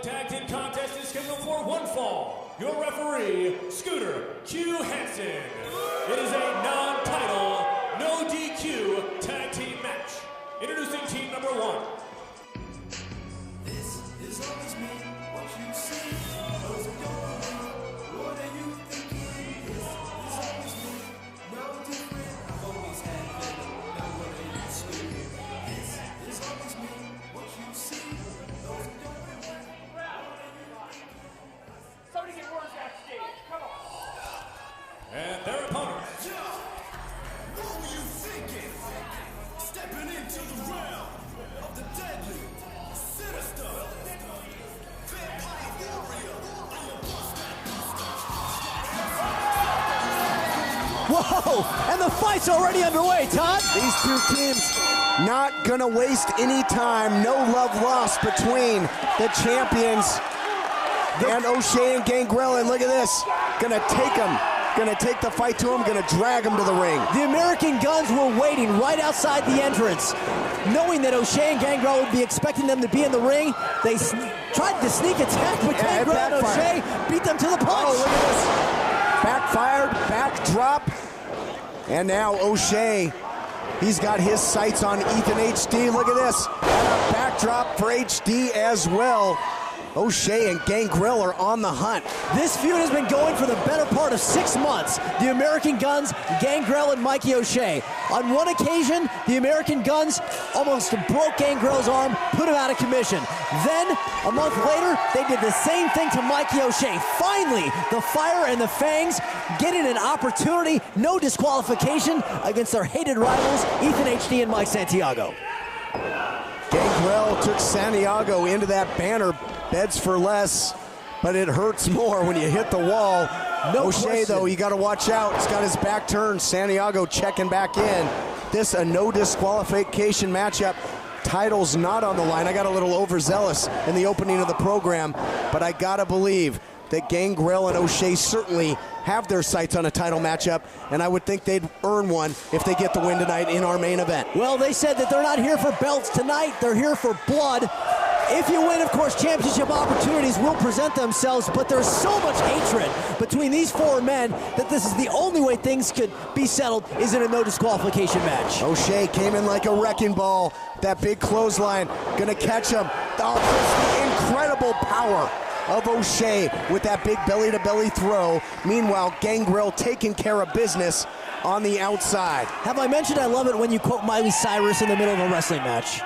tag team contest is scheduled for one fall. Your referee, Scooter Q. Hansen. It is a non-title, no DQ tag team match. Introducing team number 1. This is always me, what you see. Those who don't believe, what are you thinking? This is always me, no different. I've always had faith, now what are you speaking? This is always me, what you see. Those who don't believe, what are you thinking? Somebody get words backstage, come on. And their opponents. What were you thinking? Stepping into the realm of the deadly, sinister, vampire warrior. I am Whoa! And the fight's already underway, Todd. These two teams not gonna waste any time. No love lost between the champions and O'Shea and Gangrel. And look at this, gonna take them. Gonna take the fight to him, gonna drag him to the ring. The American Gunz were waiting right outside the entrance. Knowing that O'Shea and Gangrel would be expecting them to be in the ring, they tried to sneak attack, but Gangrel and O'Shea beat them to the punch. Oh, look at this. Backfired, backdrop. And now O'Shea, he's got his sights on Ethan HD. Look at this. And a backdrop for HD as well. O'Shea and Gangrel are on the hunt. This feud has been going for the better part of 6 months. The American Gunz, Gangrel, and Mikey O'Shea. On one occasion, the American Gunz almost broke Gangrel's arm, put him out of commission. Then, a month later, they did the same thing to Mikey O'Shea. Finally, the Fire and the Fangs getting an opportunity, no disqualification against their hated rivals, Ethan HD and Mike Santiago. Gangrel took Santiago into that banner, beds for less, but it hurts more when you hit the wall. No O'Shea, question. though, you got to watch out. He's got his back turned. Santiago checking back in. This a no disqualification matchup. Title's not on the line. I got a little overzealous in the opening of the program, but I got to believe that Gangrel and O'Shea certainly have their sights on a title matchup, and I would think they'd earn one if they get the win tonight in our main event. Well, they said that they're not here for belts tonight. They're here for blood. If you win, of course, championship opportunities will present themselves, but there's so much hatred between these 4 men that this is the only way things could be settled is in a no disqualification match. O'Shea came in like a wrecking ball. That big clothesline, gonna catch him. Oh, just the incredible power of O'Shea with that big belly-to-belly throw. Meanwhile, Gangrel taking care of business on the outside. Have I mentioned I love it when you quote Miley Cyrus in the middle of a wrestling match?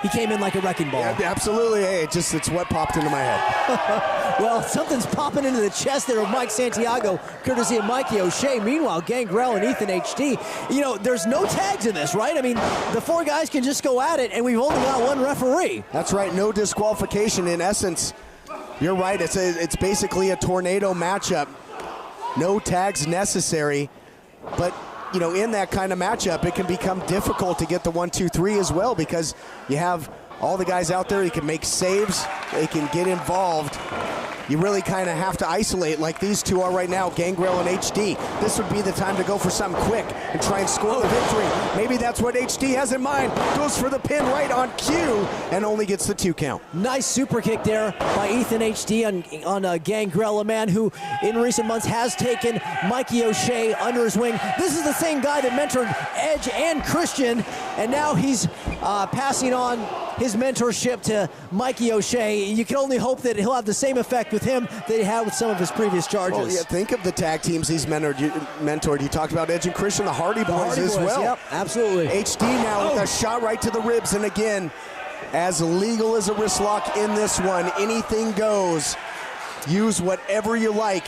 He came in like a wrecking ball. Yeah, absolutely. Hey, it's what popped into my head. Well, something's popping into the chest there of Mike Santiago, courtesy of Mikey O'Shea. Meanwhile, Gangrel and Ethan HD. You know, there's no tags in this, right? I mean, the 4 guys can just go at it, and we've only got 1 referee. That's right, no disqualification. In essence, you're right, it's basically a tornado matchup. No tags necessary, but you know, in that kind of matchup, it can become difficult to get the 1, 2, 3 as well, because you have all the guys out there. You can make saves, they can get involved. You really kind of have to isolate like these 2 are right now, Gangrel and HD. This would be the time to go for something quick and try and score the victory. Maybe that's what HD has in mind. Goes for the pin right on cue and only gets the 2 count. Nice super kick there by Ethan HD on Gangrel, a man who in recent months has taken Mikey O'Shea under his wing. This is the same guy that mentored Edge and Christian, and now he's passing on his mentorship to Mikey O'Shea. You can only hope that he'll have the same effect with him that he had with some of his previous charges. Well, yeah, think of the tag teams he's mentored. You talked about Edge and Christian, the Hardy Boys as well. Yep, absolutely. HD now with a shot right to the ribs, and again, as legal as a wrist lock in this one. Anything goes. Use whatever you like.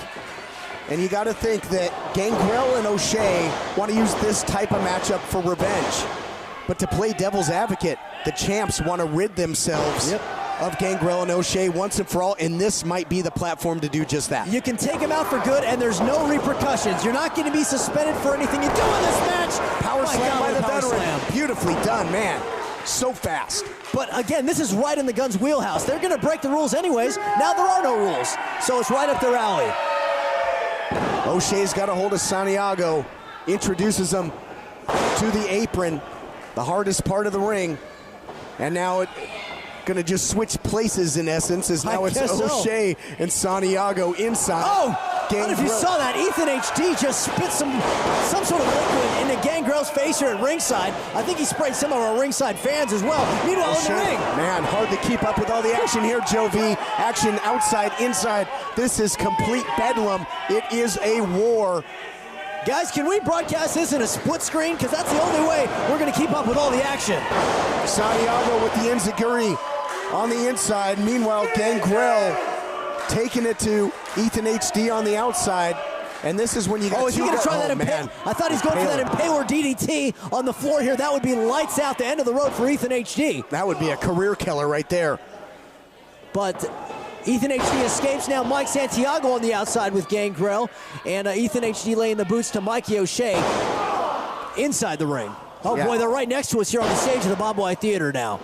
And you got to think that Gangrel and O'Shea want to use this type of matchup for revenge. But to play devil's advocate, the champs want to rid themselves of Gangrel and O'Shea once and for all, and this might be the platform to do just that. You can take him out for good, and there's no repercussions. You're not going to be suspended for anything you do in this match. Power slam by the veteran. Slam. Beautifully done, man. So fast. But again, this is right in the Gunz wheelhouse. They're going to break the rules anyways. Now there are no rules, so it's right up their alley. O'Shea's got a hold of Santiago, introduces him to the apron, the hardest part of the ring, and now going to just switch places in essence, as now I it's guess so. O'Shea and Santiago inside. Oh! I don't know if you Gangrel. saw that. Ethan HD just spit some sort of liquid into Gangrel's face here at ringside. I think he sprayed some of our ringside fans as well. Meanwhile, in the O'Shea, ring. man, hard to keep up with all the action here, Joe V. Action outside, inside. This is complete bedlam. It is a war. Guys, can we broadcast this in a split screen? Because that's the only way we're going to keep up with all the action. Santiago with the enziguri on the inside. Meanwhile, Gangrel taking it to Ethan HD on the outside. And this is when you got Oh, is he going to try that man. I thought he's going for that Impaler DDT on the floor here. That would be lights out, the end of the road for Ethan HD. That would be a career killer right there. But Ethan HD escapes now. Mike Santiago on the outside with Gangrel. And Ethan HD laying the boots to Mikey O'Shea inside the ring. Oh, Yeah. boy, they're right next to us here on the stage of the Bob White Theater now.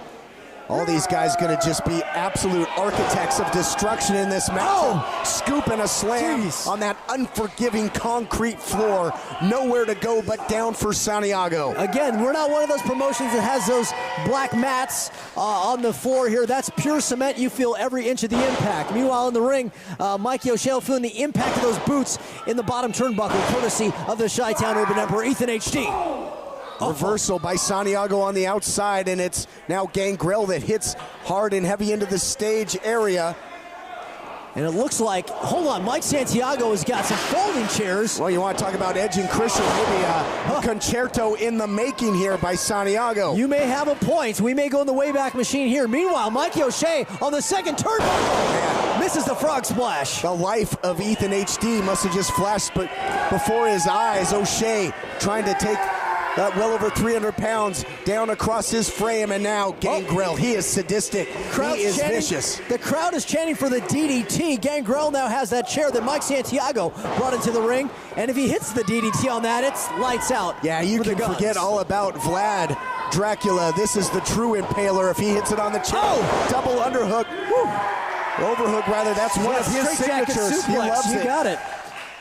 All these guys going to just be absolute architects of destruction in this match. Oh! Scoop and a slam Jeez. on that unforgiving concrete floor. Nowhere to go but down for Santiago. Again, we're not one of those promotions that has those black mats on the floor here. That's pure cement. You feel every inch of the impact. Meanwhile, in the ring, Mikey O'Shea feeling the impact of those boots in the bottom turnbuckle, courtesy of the Chi-Town Urban Emperor, Ethan HD. Reversal by Santiago on the outside, and it's now Gangrel that hits hard and heavy into the stage area. And it looks like, hold on, Mike Santiago has got some folding chairs. Well, you want to talk about edge and Christian, maybe a concerto in the making here by Santiago. You may have a point. We may go in the Wayback Machine here. Meanwhile, Mikey O'Shea on the second turnbuckle misses the frog splash. The life of Ethan HD must have just flashed before his eyes. O'Shea trying to take that well over 300 pounds down across his frame, and now Gangrel, he is sadistic, he is vicious. The crowd is chanting for the DDT. Gangrel now has that chair that Mike Santiago brought into the ring, and if he hits the DDT on that, it's lights out. Yeah, you can forget all about Vlad Dracula. This is the true impaler if he hits it on the chair. Oh! Double underhook. Overhook, rather, that's one of his signatures. He loves You it. got it.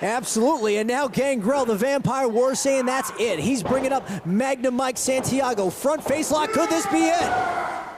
Absolutely, and now Gangrel, the Vampire War, saying that's it. He's bringing up Magnum Mike Santiago. Front face lock, could this be it?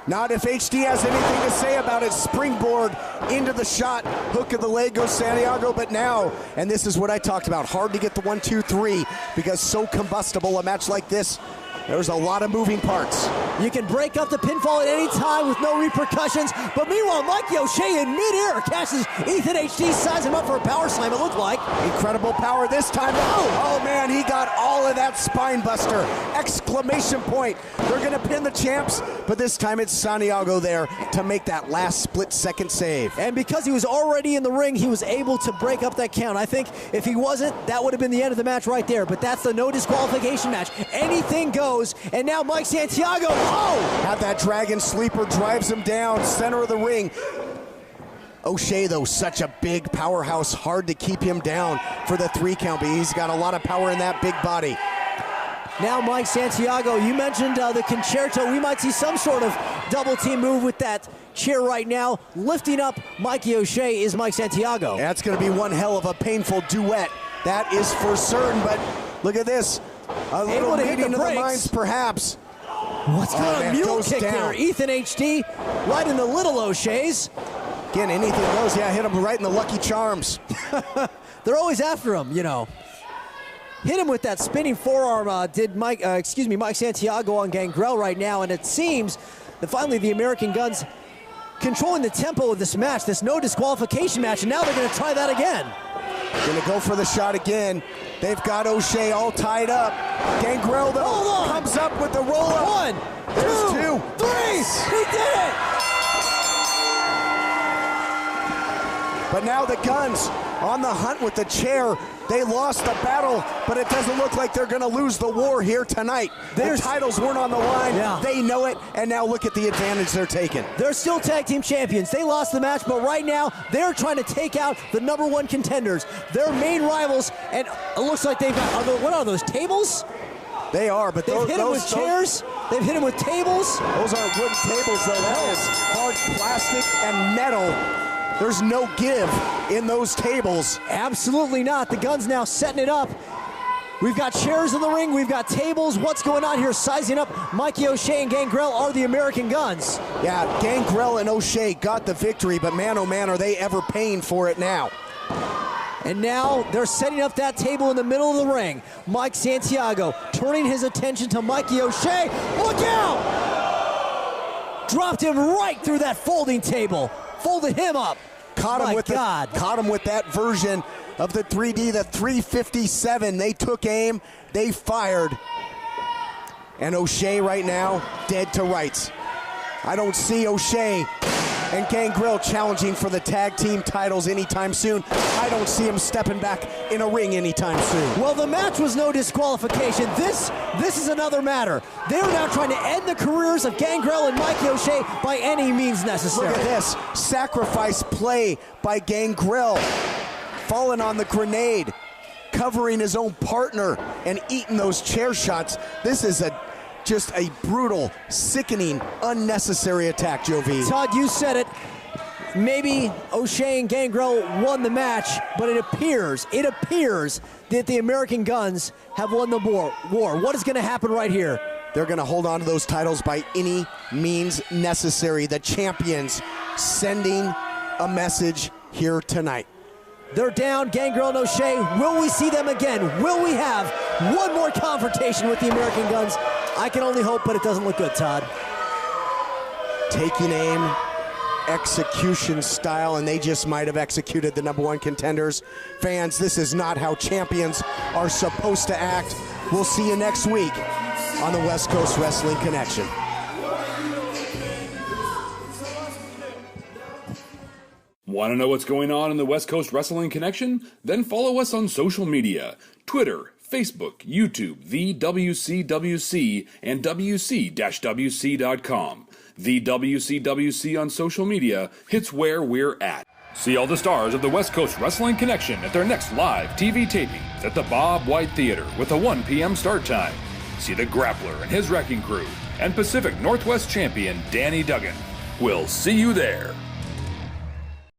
Not if HD has anything to say about it. Springboard into the shot. Hook of the leg goes Santiago, but now, and this is what I talked about, hard to get the 1, 2, 3 because so combustible a match like this. There's a lot of moving parts. You can break up the pinfall at any time with no repercussions, but meanwhile, Mikey O'Shea in midair catches Ethan HD, sizes him up for a power slam, it looked like. Incredible power this time. Oh man, he got all of that spine buster. Exclamation point. They're gonna pin the champs, but this time it's Santiago there to make that last split-second save. And because he was already in the ring, he was able to break up that count. I think if he wasn't, that would have been the end of the match right there, but that's the no disqualification match. Anything goes. And now Mike Santiago, Have that dragon sleeper, drives him down, center of the ring. O'Shea, though, such a big powerhouse, hard to keep him down for the 3 count, but he's got a lot of power in that big body. Now Mike Santiago, you mentioned the concerto. We might see some sort of double team move with that chair right now. Lifting up Mikey O'Shea is Mike Santiago. That's going to be one hell of a painful duet. That is for certain, but look at this. A little meeting of the minds, perhaps. What's got a mule kick there? Ethan HD right in the little O'Shea's. Again, anything goes. Yeah, hit him right in the Lucky Charms. They're always after him, you know. Hit him with that spinning forearm, did Mike Santiago on Gangrel right now, and it seems that finally the American Gunz controlling the tempo of this match, this no disqualification match, and now they're going to try that again. Gonna go for the shot again. They've got O'Shea all tied up. Gangrel, though, comes up with the roll-up. 1, There's 2, 3. He did it! But now the Gunz on the hunt with the chair. They lost the battle, but it doesn't look like they're going to lose the war here tonight. Their titles weren't on the line. Yeah. They know it, and now look at the advantage they're taking. They're still tag team champions. They lost the match, but right now they're trying to take out the #1 contenders, their main rivals, and it looks like they've got, what are those, tables? They are, but they've hit him with chairs. They've hit him with tables. Those aren't wooden tables, though. That is hard plastic and metal. There's no give in those tables. Absolutely not. The Gunz now setting it up. We've got chairs in the ring. We've got tables. What's going on here? Sizing up Mikey O'Shea and Gangrel are the American Gunz. Yeah, Gangrel and O'Shea got the victory, but man, oh man, are they ever paying for it now. And now they're setting up that table in the middle of the ring. Mike Santiago turning his attention to Mikey O'Shea. Look out! Dropped him right through that folding table. Folded him up. Caught him caught him with that version of the 3D, the 357. They took aim, they fired. And O'Shea right now, dead to rights. I don't see O'Shea and Gangrel challenging for the tag team titles anytime soon. I don't see him stepping back in a ring anytime soon. Well, the match was no disqualification. This is another matter. They're now trying to end the careers of Gangrel and Mikey O'Shea by any means necessary. Look at this, sacrifice play by Gangrel. Falling on the grenade, covering his own partner and eating those chair shots. This is just a brutal, sickening, unnecessary attack, Joe V. Todd, you said it. Maybe O'Shea and Gangrel won the match, but it appears that the American Gunz have won the war. What is going to happen right here? They're going to hold on to those titles by any means necessary. The champions sending a message here tonight. They're down, Gangrel and O'Shea. Will we see them again? Will we have one more confrontation with the American Gunz? I can only hope, but it doesn't look good, Todd. Taking aim, execution style, and they just might have executed the #1 contenders. Fans, this is not how champions are supposed to act. We'll see you next week on the West Coast Wrestling Connection. Want to know what's going on in the West Coast Wrestling Connection? Then follow us on social media, Twitter, Facebook, YouTube, the WCWC, and WC-WC.com. The WCWC on social media hits where we're at. See all the stars of the West Coast Wrestling Connection at their next live TV taping at the Bob White Theater with a 1 p.m. start time. See the Grappler and his Wrecking Crew and Pacific Northwest Champion Danny Duggan. We'll see you there.